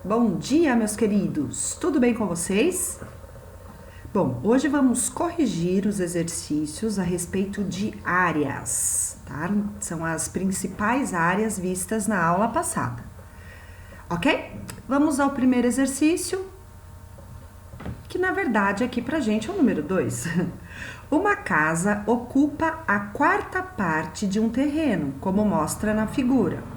Bom dia, meus queridos! Tudo bem com vocês? Bom, hoje vamos corrigir os exercícios a respeito de áreas, tá? São as principais áreas vistas na aula passada, ok? Vamos ao primeiro exercício, que na verdade aqui pra gente é o número 2. Uma casa ocupa a quarta parte de um terreno, como mostra na figura.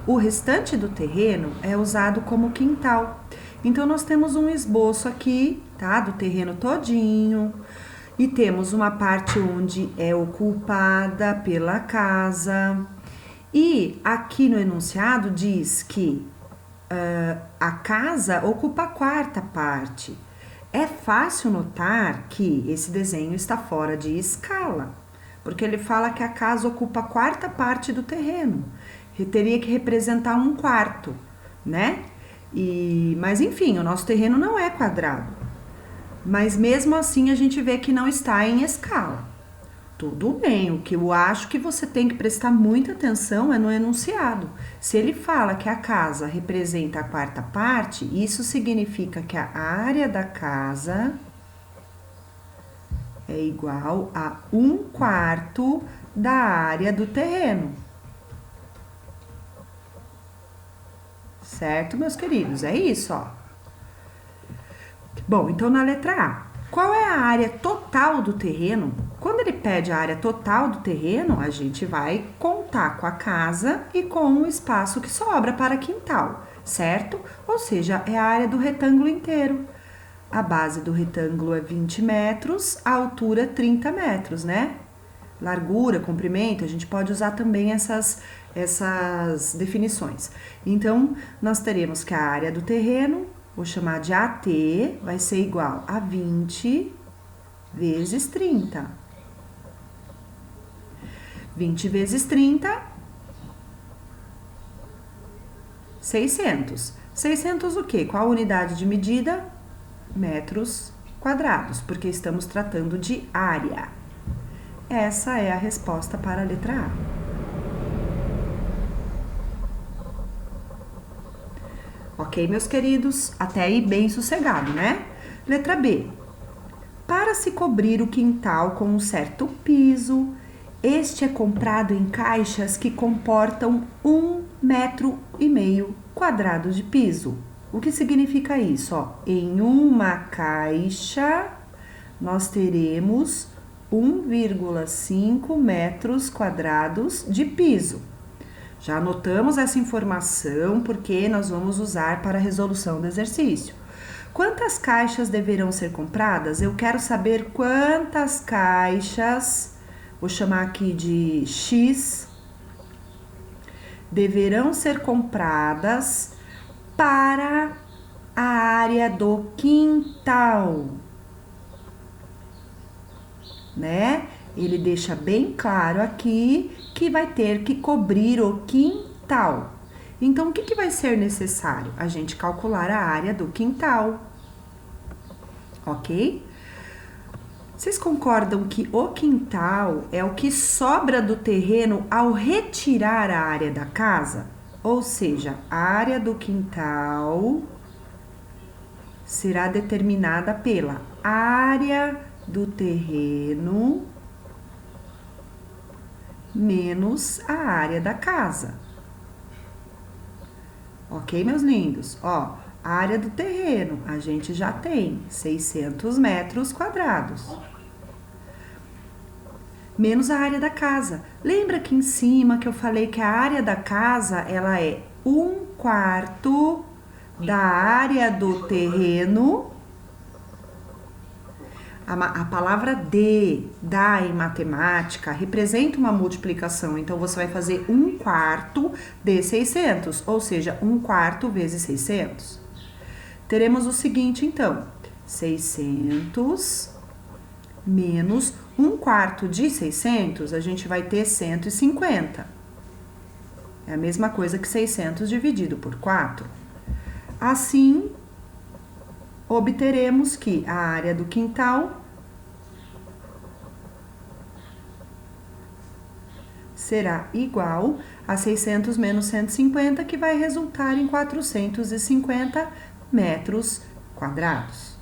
O restante do terreno é usado como quintal. Então, nós temos um esboço aqui, tá? Do terreno todinho. E temos uma parte onde é ocupada pela casa. E aqui no enunciado diz que a casa ocupa a quarta parte. É fácil notar que esse desenho está fora de escala, porque ele fala que a casa ocupa a quarta parte do terreno. Teria que representar um quarto, né? Mas enfim, o nosso terreno não é quadrado. Mas mesmo assim a gente vê que não está em escala. Tudo bem, o que eu acho que você tem que prestar muita atenção é no enunciado. Se ele fala que a casa representa a quarta parte, isso significa que a área da casa é igual a 1/4 da área do terreno. Certo, meus queridos? É isso, ó. Bom, então na letra A, qual é a área total do terreno? Quando ele pede a área total do terreno, a gente vai contar com a casa e com o espaço que sobra para quintal, certo? Ou seja, é a área do retângulo inteiro. A base do retângulo é 20 metros, a altura 30 metros, né? Largura, comprimento, a gente pode usar também essas definições. Então, nós teremos que a área do terreno, vou chamar de AT, vai ser igual a 20 vezes 30. 20 vezes 30, 600. 600 o quê? Qual a unidade de medida? Metros quadrados, porque estamos tratando de área. Essa é a resposta para a letra A. Ok, meus queridos? Até aí bem sossegado, né? Letra B. Para se cobrir o quintal com um certo piso, este é comprado em caixas que comportam 1,5 m² de piso. O que significa isso? Ó, em uma caixa, nós teremos 1,5 m² de piso. Já anotamos essa informação porque nós vamos usar para a resolução do exercício. Quantas caixas deverão ser compradas? Eu quero saber quantas caixas, vou chamar aqui de X, deverão ser compradas para a área do quintal, né? Ele deixa bem claro aqui que vai ter que cobrir o quintal. Então, o que vai ser necessário? A gente calcular a área do quintal, ok? Vocês concordam que o quintal é o que sobra do terreno ao retirar a área da casa? Ou seja, a área do quintal será determinada pela área do terreno menos a área da casa. Ok, meus lindos? Ó, a área do terreno a gente já tem 600 m². Menos a área da casa. Lembra aqui em cima que eu falei que a área da casa, ela é 1/4 da área do terreno. A palavra dá em matemática representa uma multiplicação, então você vai fazer 1/4 de 600, ou seja, 1/4 vezes 600. Teremos o seguinte, então, 600 menos 1/4 de 600, a gente vai ter 150. É a mesma coisa que 600 dividido por 4. Assim, obteremos que a área do quintal será igual a 600 menos 150, que vai resultar em 450 metros quadrados.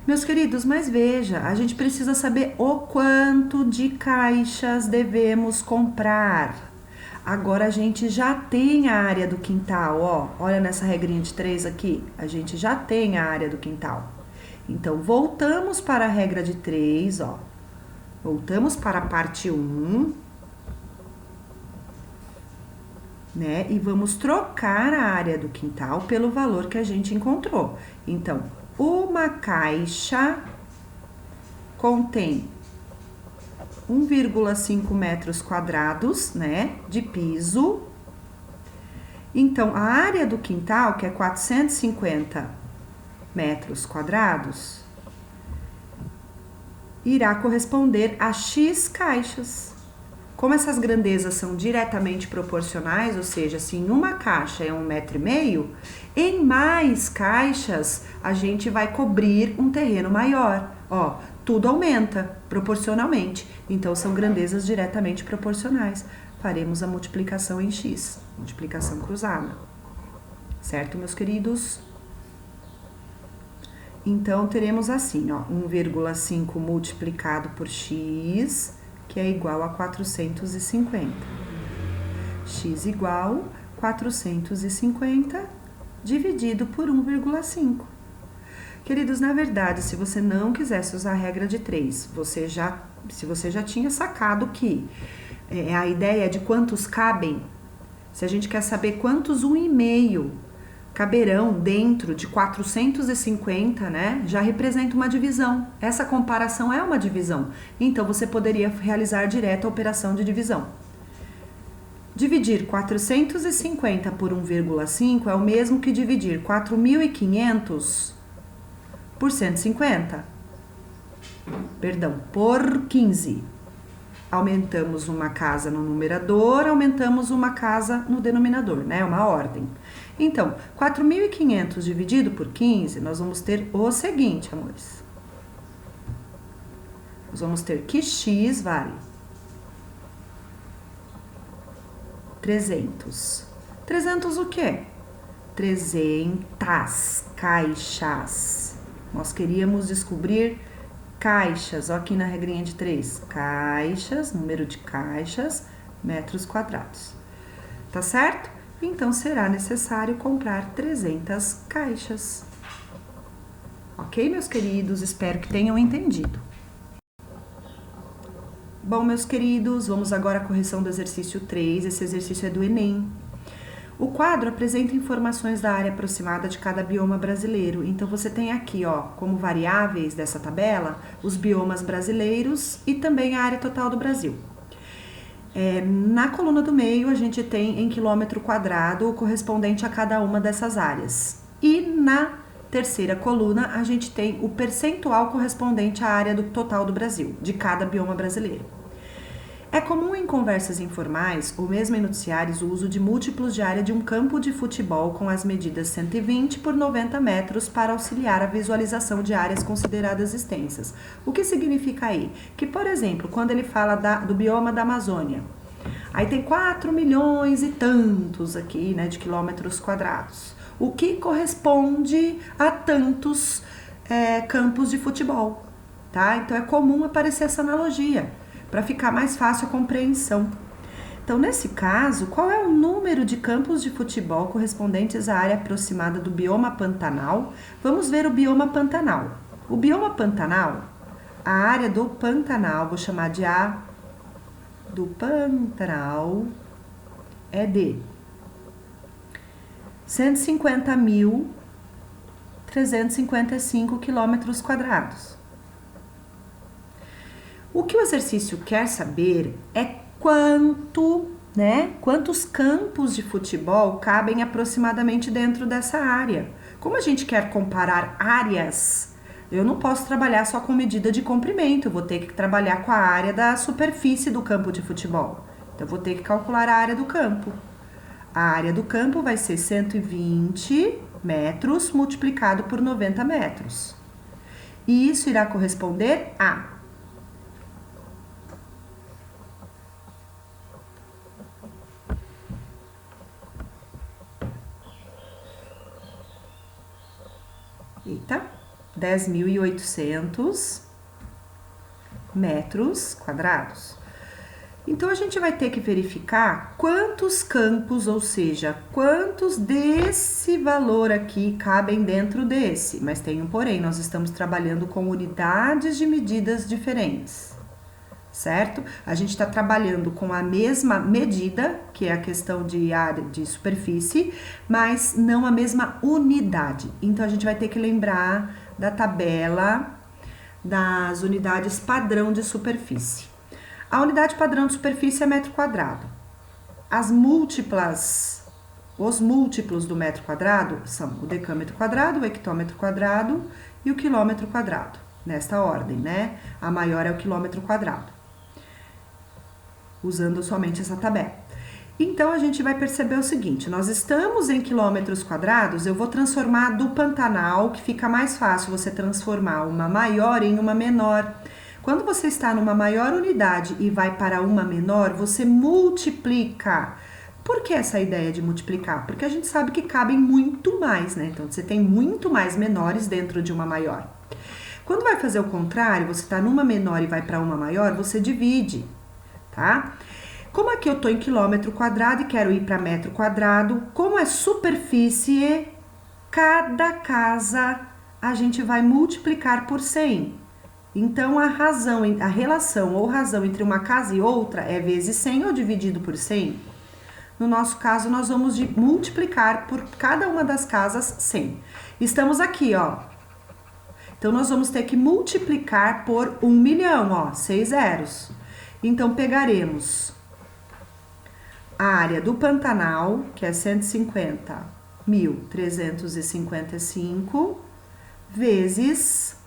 Meus queridos, mas veja, a gente precisa saber o quanto de caixas devemos comprar. Agora a gente já tem a área do quintal, ó. Olha nessa regrinha de 3 aqui, a gente já tem a área do quintal. Então, voltamos para a regra de 3, ó. Voltamos para a parte 1, né? E vamos trocar a área do quintal pelo valor que a gente encontrou. Então, uma caixa contém 1,5 metros quadrados, né, de piso. Então, a área do quintal, que é 450 metros quadrados, irá corresponder a X caixas. Como essas grandezas são diretamente proporcionais, ou seja, se em uma caixa é 1,5 metro, em mais caixas a gente vai cobrir um terreno maior. Ó, tudo aumenta proporcionalmente, então são grandezas diretamente proporcionais. Faremos a multiplicação em X, multiplicação cruzada. Certo, meus queridos? Então, teremos assim, ó, 1,5 multiplicado por X, que é igual a 450. X igual 450 dividido por 1,5. Queridos, na verdade, se você não quisesse usar a regra de 3, se você já tinha sacado que a ideia é de quantos cabem, se a gente quer saber quantos 1,5 caberão dentro de 450, né? Já representa uma divisão. Essa comparação é uma divisão. Então, você poderia realizar direto a operação de divisão. Dividir 450 por 1,5 é o mesmo que dividir 4.500 por 150. Perdão, por 15. Aumentamos uma casa no numerador, aumentamos uma casa no denominador, né? Uma ordem. Então, 4.500 dividido por 15, nós vamos ter o seguinte, amores. Nós vamos ter que X vale 300. 300 o quê? 300 caixas. Nós queríamos descobrir caixas, ó, aqui na regrinha de 3. Caixas, número de caixas, metros quadrados. Tá certo? Então, será necessário comprar 300 caixas. Ok, meus queridos? Espero que tenham entendido. Bom, meus queridos, vamos agora à correção do exercício 3. Esse exercício é do Enem. O quadro apresenta informações da área aproximada de cada bioma brasileiro. Então, você tem aqui, ó, como variáveis dessa tabela, os biomas brasileiros e também a área total do Brasil. Na coluna do meio, a gente tem em quilômetro quadrado o correspondente a cada uma dessas áreas. E na terceira coluna, a gente tem o percentual correspondente à área do total do Brasil, de cada bioma brasileiro. É comum em conversas informais ou mesmo em noticiários o uso de múltiplos de área de um campo de futebol com as medidas 120 por 90 metros para auxiliar a visualização de áreas consideradas extensas. O que significa aí? Que, por exemplo, quando ele fala do bioma da Amazônia, aí tem 4 milhões e tantos aqui, né, de quilômetros quadrados, o que corresponde a tantos campos de futebol, tá? Então é comum aparecer essa analogia, para ficar mais fácil a compreensão. Então, nesse caso, qual é o número de campos de futebol correspondentes à área aproximada do bioma Pantanal? Vamos ver o bioma Pantanal. O bioma Pantanal, a área do Pantanal, vou chamar de A do Pantanal, é de 150.355 quilômetros quadrados. O que o exercício quer saber é quantos campos de futebol cabem aproximadamente dentro dessa área. Como a gente quer comparar áreas, eu não posso trabalhar só com medida de comprimento, eu vou ter que trabalhar com a área da superfície do campo de futebol. Então, eu vou ter que calcular a área do campo. A área do campo vai ser 120 metros multiplicado por 90 metros. E isso irá corresponder a Eita, 10.800 metros quadrados. Então, a gente vai ter que verificar quantos campos, ou seja, quantos desse valor aqui cabem dentro desse. Mas tem um porém, nós estamos trabalhando com unidades de medidas diferentes, certo? A gente está trabalhando com a mesma medida, que é a questão de área de superfície, mas não a mesma unidade. Então, a gente vai ter que lembrar da tabela das unidades padrão de superfície. A unidade padrão de superfície é metro quadrado. Os múltiplos do metro quadrado são o decâmetro quadrado, o hectômetro quadrado e o quilômetro quadrado. Nesta ordem, né? A maior é o quilômetro quadrado. Usando somente essa tabela. Então, a gente vai perceber o seguinte, nós estamos em quilômetros quadrados, eu vou transformar do Pantanal, que fica mais fácil você transformar uma maior em uma menor. Quando você está numa maior unidade e vai para uma menor, você multiplica. Por que essa ideia de multiplicar? Porque a gente sabe que cabem muito mais, né? Então, você tem muito mais menores dentro de uma maior. Quando vai fazer o contrário, você está numa menor e vai para uma maior, você divide, tá? Como aqui eu tô em quilômetro quadrado e quero ir para metro quadrado, como é superfície, cada casa a gente vai multiplicar por 100. Então, a relação ou razão entre uma casa e outra é vezes 100 ou dividido por 100. No nosso caso, nós vamos multiplicar por cada uma das casas 100. Estamos aqui, ó. Então, nós vamos ter que multiplicar por 1 milhão, ó, 6 zeros. Então, pegaremos a área do Pantanal, que é 150.355, vezes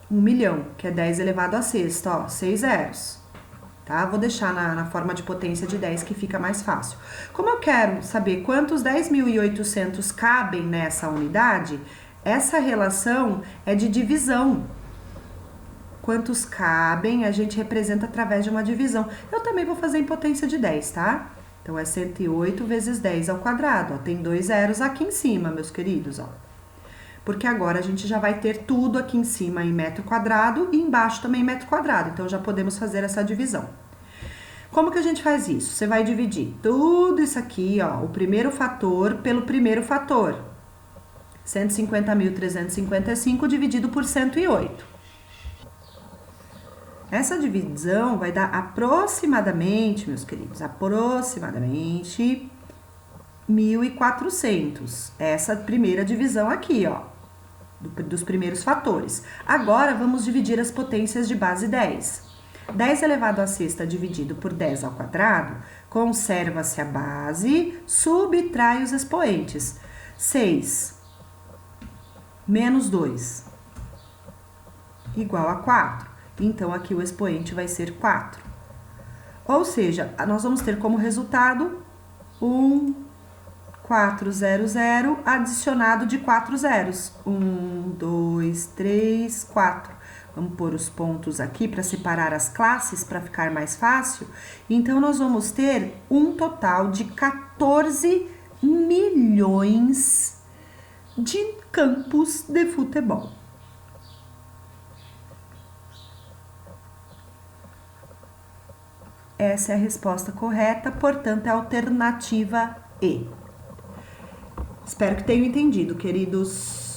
1 milhão, que é 10 elevado a sexta, ó, 6 zeros, tá? Vou deixar na forma de potência de 10, que fica mais fácil. Como eu quero saber quantos 10.800 cabem nessa unidade, essa relação é de divisão. Quantos cabem, a gente representa através de uma divisão. Eu também vou fazer em potência de 10, tá? Então, é 108 vezes 10 ao quadrado, ó. Tem 2 zeros aqui em cima, meus queridos, ó. Porque agora a gente já vai ter tudo aqui em cima em metro quadrado e embaixo também em metro quadrado. Então, já podemos fazer essa divisão. Como que a gente faz isso? Você vai dividir tudo isso aqui, ó, o primeiro fator pelo primeiro fator. 150.355 dividido por 108. Essa divisão vai dar aproximadamente, meus queridos, aproximadamente 1.400. Essa primeira divisão aqui, ó, dos primeiros fatores. Agora, vamos dividir as potências de base 10. 10 elevado a sexta dividido por 10 ao quadrado, conserva-se a base, subtrai os expoentes. 6 menos 2 igual a 4. Então, aqui o expoente vai ser 4. Ou seja, nós vamos ter como resultado 400 adicionado de 4 zeros. 1, 2, 3, 4. Vamos pôr os pontos aqui para separar as classes, para ficar mais fácil. Então, nós vamos ter um total de 14 milhões de campos de futebol. Essa é a resposta correta, portanto, é a alternativa E. Espero que tenham entendido, queridos.